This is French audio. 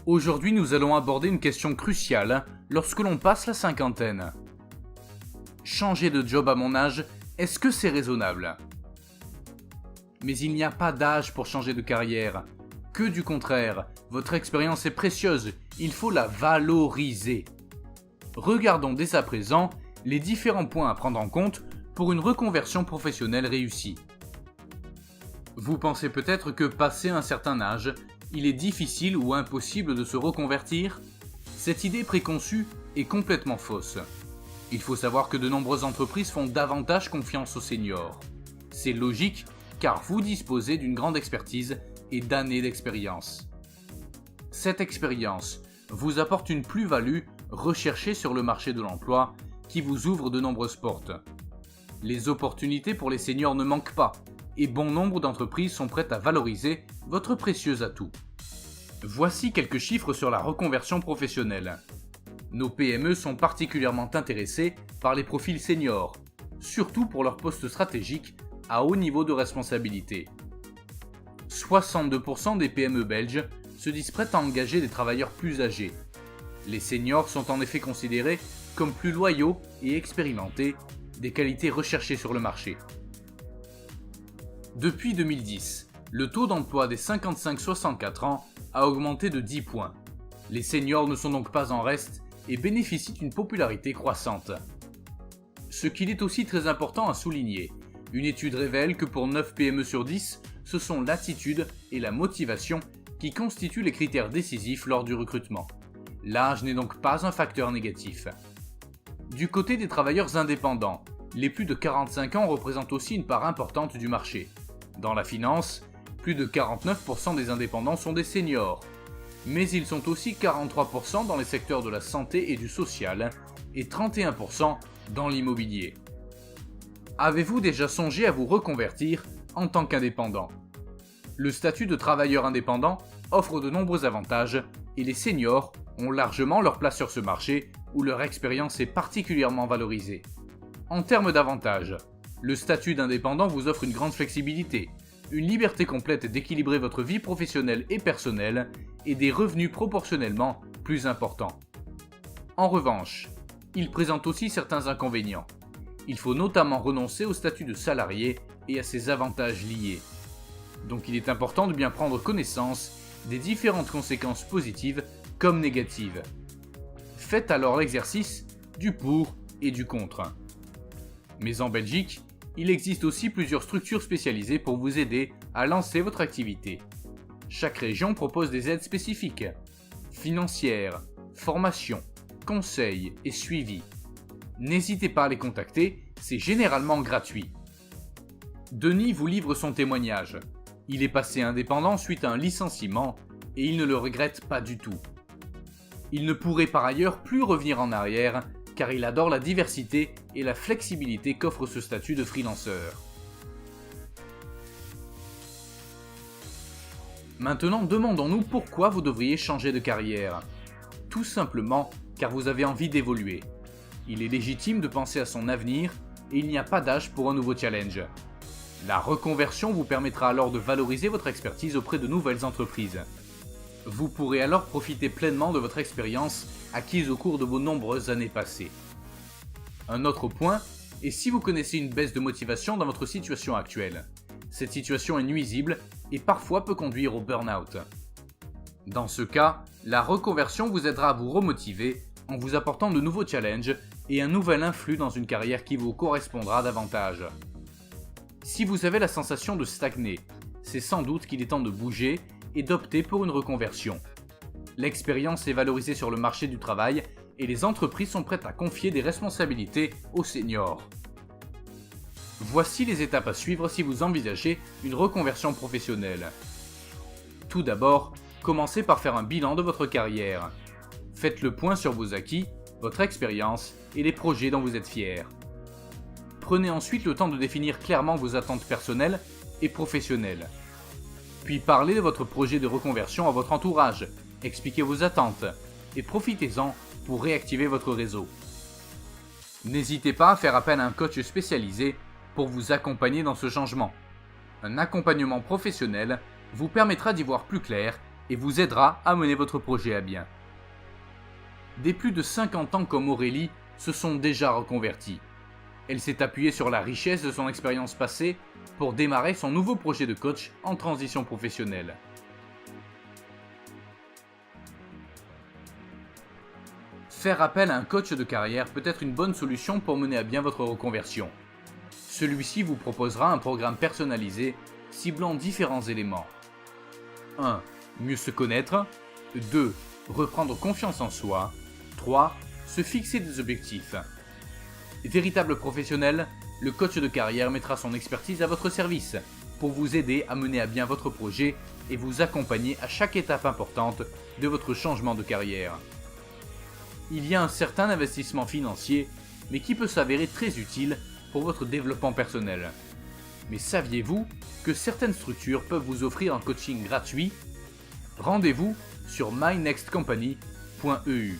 Aujourd'hui, nous allons aborder une question cruciale lorsque l'on passe la cinquantaine. Changer de job à mon âge, est-ce que c'est raisonnable ? Mais il n'y a pas d'âge pour changer de carrière. Que du contraire, votre expérience est précieuse, il faut la valoriser. Regardons dès à présent les différents points à prendre en compte pour une reconversion professionnelle réussie. Vous pensez peut-être que passé un certain âge, il est difficile ou impossible de se reconvertir ? Cette idée préconçue est complètement fausse. Il faut savoir que de nombreuses entreprises font davantage confiance aux seniors. C'est logique car vous disposez d'une grande expertise et d'années d'expérience. Cette expérience vous apporte une plus-value recherchée sur le marché de l'emploi qui vous ouvre de nombreuses portes. Les opportunités pour les seniors ne manquent pas et bon nombre d'entreprises sont prêtes à valoriser votre précieux atout. Voici quelques chiffres sur la reconversion professionnelle. Nos PME sont particulièrement intéressées par les profils seniors, surtout pour leurs postes stratégiques à haut niveau de responsabilité. 62% des PME belges se disent prêtes à engager des travailleurs plus âgés. Les seniors sont en effet considérés comme plus loyaux et expérimentés, des qualités recherchées sur le marché. Depuis 2010, le taux d'emploi des 55-64 ans a augmenté de 10 points. Les seniors ne sont donc pas en reste et bénéficient d'une popularité croissante. Ce qu'il est aussi très important à souligner, une étude révèle que pour 9 PME sur 10, ce sont l'attitude et la motivation qui constituent les critères décisifs lors du recrutement. L'âge n'est donc pas un facteur négatif. Du côté des travailleurs indépendants, les plus de 45 ans représentent aussi une part importante du marché. Dans la finance, plus de 49% des indépendants sont des seniors, mais ils sont aussi 43% dans les secteurs de la santé et du social et 31% dans l'immobilier. Avez-vous déjà songé à vous reconvertir en tant qu'indépendant ? Le statut de travailleur indépendant offre de nombreux avantages et les seniors ont largement leur place sur ce marché où leur expérience est particulièrement valorisée. En termes d'avantages, le statut d'indépendant vous offre une grande flexibilité, une liberté complète d'équilibrer votre vie professionnelle et personnelle et des revenus proportionnellement plus importants. En revanche, il présente aussi certains inconvénients. Il faut notamment renoncer au statut de salarié et à ses avantages liés. Donc il est important de bien prendre connaissance des différentes conséquences positives comme négatives. Faites alors l'exercice du pour et du contre. Mais en Belgique, il existe aussi plusieurs structures spécialisées pour vous aider à lancer votre activité. Chaque région propose des aides spécifiques, financières, formation, conseils et suivi. N'hésitez pas à les contacter, c'est généralement gratuit. Denis vous livre son témoignage. Il est passé indépendant suite à un licenciement et il ne le regrette pas du tout. Il ne pourrait par ailleurs plus revenir en arrière car il adore la diversité et la flexibilité qu'offre ce statut de freelanceur. Maintenant, demandons-nous pourquoi vous devriez changer de carrière. Tout simplement car vous avez envie d'évoluer. Il est légitime de penser à son avenir et il n'y a pas d'âge pour un nouveau challenge. La reconversion vous permettra alors de valoriser votre expertise auprès de nouvelles entreprises. Vous pourrez alors profiter pleinement de votre expérience acquise au cours de vos nombreuses années passées. Un autre point est si vous connaissez une baisse de motivation dans votre situation actuelle. Cette situation est nuisible et parfois peut conduire au burn-out. Dans ce cas, la reconversion vous aidera à vous remotiver en vous apportant de nouveaux challenges et un nouvel influx dans une carrière qui vous correspondra davantage. Si vous avez la sensation de stagner, c'est sans doute qu'il est temps de bouger et d'opter pour une reconversion. L'expérience est valorisée sur le marché du travail et les entreprises sont prêtes à confier des responsabilités aux seniors. Voici les étapes à suivre si vous envisagez une reconversion professionnelle. Tout d'abord, commencez par faire un bilan de votre carrière. Faites le point sur vos acquis, votre expérience et les projets dont vous êtes fiers. Prenez ensuite le temps de définir clairement vos attentes personnelles et professionnelles. Puis parlez de votre projet de reconversion à votre entourage, expliquez vos attentes et profitez-en pour réactiver votre réseau. N'hésitez pas à faire appel à un coach spécialisé pour vous accompagner dans ce changement. Un accompagnement professionnel vous permettra d'y voir plus clair et vous aidera à mener votre projet à bien. Des plus de 50 ans comme Aurélie se sont déjà reconvertis. Elle s'est appuyée sur la richesse de son expérience passée pour démarrer son nouveau projet de coach en transition professionnelle. Faire appel à un coach de carrière peut être une bonne solution pour mener à bien votre reconversion. Celui-ci vous proposera un programme personnalisé ciblant différents éléments. 1. Mieux se connaître. 2. Reprendre confiance en soi. 3. Se fixer des objectifs. Véritable professionnel, le coach de carrière mettra son expertise à votre service pour vous aider à mener à bien votre projet et vous accompagner à chaque étape importante de votre changement de carrière. Il y a un certain investissement financier, mais qui peut s'avérer très utile pour votre développement personnel. Mais saviez-vous que certaines structures peuvent vous offrir un coaching gratuit ? Rendez-vous sur mynextcompany.eu.